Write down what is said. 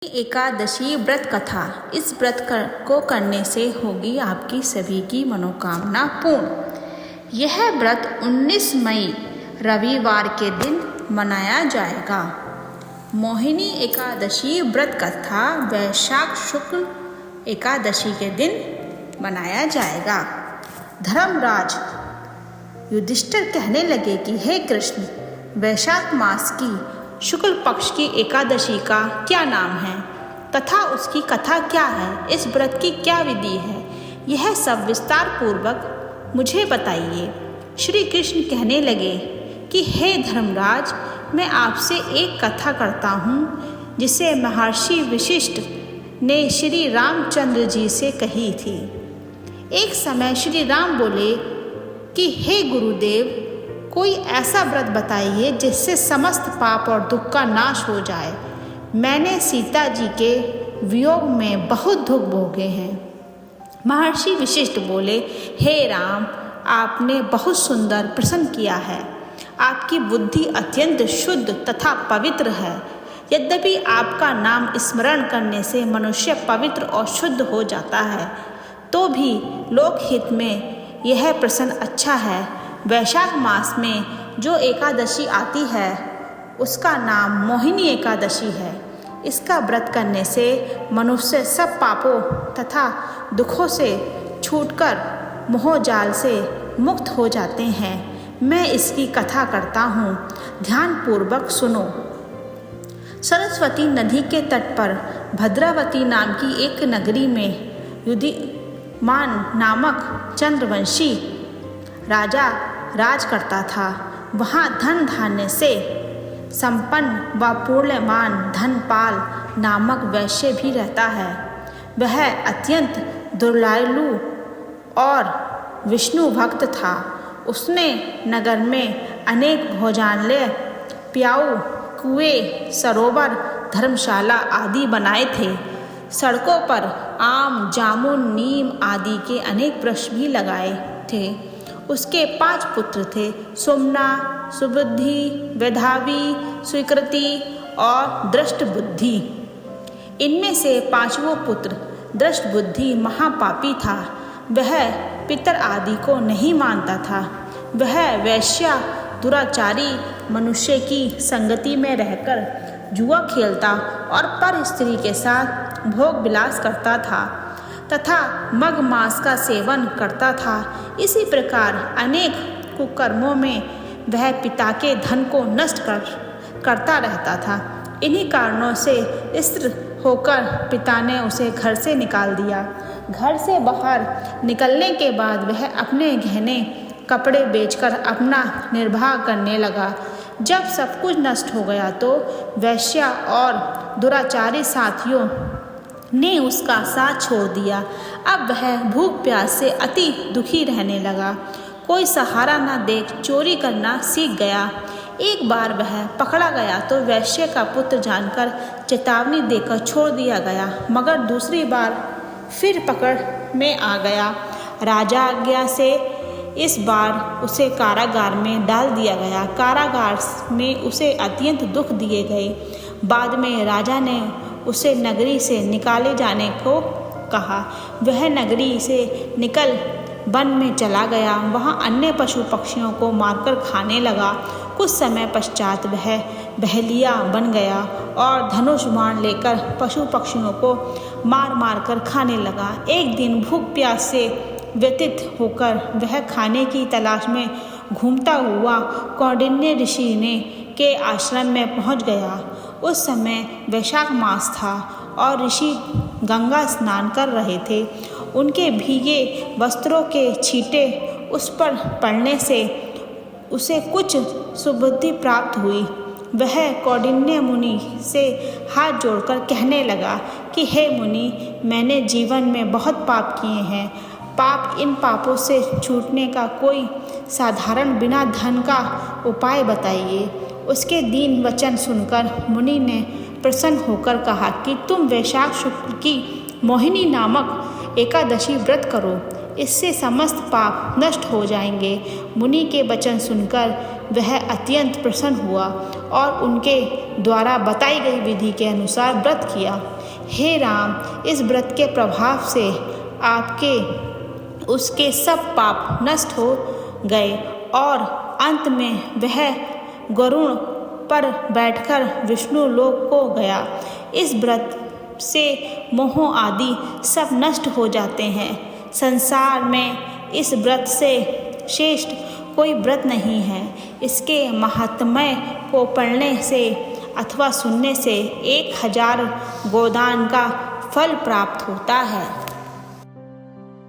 एकादशी व्रत कथा। इस व्रत को करने से होगी आपकी सभी की मनोकामना पूर्ण। यह व्रत 19 मई रविवार के दिन मनाया जाएगा। मोहिनी एकादशी व्रत कथा वैशाख शुक्ल एकादशी के दिन मनाया जाएगा। धर्मराज युधिष्ठिर कहने लगे कि हे कृष्ण, वैशाख मास की शुक्ल पक्ष की एकादशी का क्या नाम है तथा उसकी कथा क्या है, इस व्रत की क्या विधि है, यह सब विस्तार पूर्वक मुझे बताइए। श्री कृष्ण कहने लगे कि हे धर्मराज, मैं आपसे एक कथा करता हूँ जिसे महर्षि वशिष्ठ ने श्री रामचंद्र जी से कही थी। एक समय श्री राम बोले कि हे गुरुदेव, कोई ऐसा व्रत बताइए जिससे समस्त पाप और दुख का नाश हो जाए। मैंने सीता जी के वियोग में बहुत दुख भोगे हैं। महर्षि वशिष्ठ बोले, हे राम, आपने बहुत सुंदर प्रश्न किया है। आपकी बुद्धि अत्यंत शुद्ध तथा पवित्र है। यद्यपि आपका नाम स्मरण करने से मनुष्य पवित्र और शुद्ध हो जाता है, तो भी लोकहित में यह प्रश्न अच्छा है। वैशाख मास में जो एकादशी आती है उसका नाम मोहिनी एकादशी है। इसका व्रत करने से मनुष्य सब पापों तथा दुखों से छूटकर मोह जाल से मुक्त हो जाते हैं। मैं इसकी कथा करता हूँ, ध्यानपूर्वक सुनो। सरस्वती नदी के तट पर भद्रावती नाम की एक नगरी में युधिमान नामक चंद्रवंशी राजा राज करता था। वहाँ धन धान्य से संपन्न व पूर्णमान धनपाल नामक वैश्य भी रहता है। वह अत्यंत दुर्दयालु और विष्णु भक्त था। उसने नगर में अनेक भोजनालय, प्याऊ, कुएं, सरोवर, धर्मशाला आदि बनाए थे। सड़कों पर आम, जामुन, नीम आदि के अनेक वृक्ष भी लगाए थे। उसके 5 पुत्र थे, सुमना, सुबुद्धि, वेधावी, स्वीकृति और दृष्टबुद्धि। इनमें से 5वां पुत्र दृष्टबुद्धि महापापी था। वह पितर आदि को नहीं मानता था। वह वैश्या दुराचारी मनुष्य की संगति में रहकर जुआ खेलता और पर स्त्री के साथ भोग विलास करता था तथा मग मांस का सेवन करता था। इसी प्रकार अनेक कुकर्मों में वह पिता के धन को नष्ट करता रहता था। इन्हीं कारणों से स्थिर होकर पिता ने उसे घर से निकाल दिया। घर से बाहर निकलने के बाद वह अपने गहने कपड़े बेचकर अपना निर्वाह करने लगा। जब सब कुछ नष्ट हो गया तो वैश्या और दुराचारी साथियों ने उसका साथ छोड़ दिया। अब वह भूख प्यास से अति दुखी रहने लगा। कोई सहारा न देख चोरी करना सीख गया। एक बार वह पकड़ा गया तो वैश्य का पुत्र जानकर चेतावनी देकर छोड़ दिया गया, मगर दूसरी बार फिर पकड़ में आ गया। राजा आज्ञा से इस बार उसे कारागार में डाल दिया गया। कारागार में उसे अत्यंत दुख दिए गए। बाद में राजा ने उसे नगरी से निकाले जाने को कहा। वह नगरी से निकल वन में चला गया। वहाँ अन्य पशु पक्षियों को मारकर खाने लगा। कुछ समय पश्चात वह बहलिया बन गया और धनुष बाण लेकर पशु पक्षियों को मार मार कर खाने लगा। एक दिन भूख प्यास से व्यतीत होकर वह खाने की तलाश में घूमता हुआ कौंडिन्य ऋषि के आश्रम में पहुँच गया। उस समय वैशाख मास था और ऋषि गंगा स्नान कर रहे थे। उनके भीगे वस्त्रों के छींटे उस पर पड़ने से उसे कुछ सुबुद्धि प्राप्त हुई। वह कौंडिन्य मुनि से हाथ जोड़कर कहने लगा कि हे मुनि, मैंने जीवन में बहुत पाप किए हैं। इन पापों से छूटने का कोई साधारण बिना धन का उपाय बताइए। उसके दीन वचन सुनकर मुनि ने प्रसन्न होकर कहा कि तुम वैशाख शुक्ल की मोहिनी नामक एकादशी व्रत करो, इससे समस्त पाप नष्ट हो जाएंगे। मुनि के वचन सुनकर वह अत्यंत प्रसन्न हुआ और उनके द्वारा बताई गई विधि के अनुसार व्रत किया। हे राम, इस व्रत के प्रभाव से आपके उसके सब पाप नष्ट हो गए और अंत में वह गरुड़ पर बैठकर विष्णु लोक को गया। इस व्रत से मोह आदि सब नष्ट हो जाते हैं। संसार में इस व्रत से श्रेष्ठ कोई व्रत नहीं है। इसके महात्म्य को पढ़ने से अथवा सुनने से 1000 गोदान का फल प्राप्त होता है।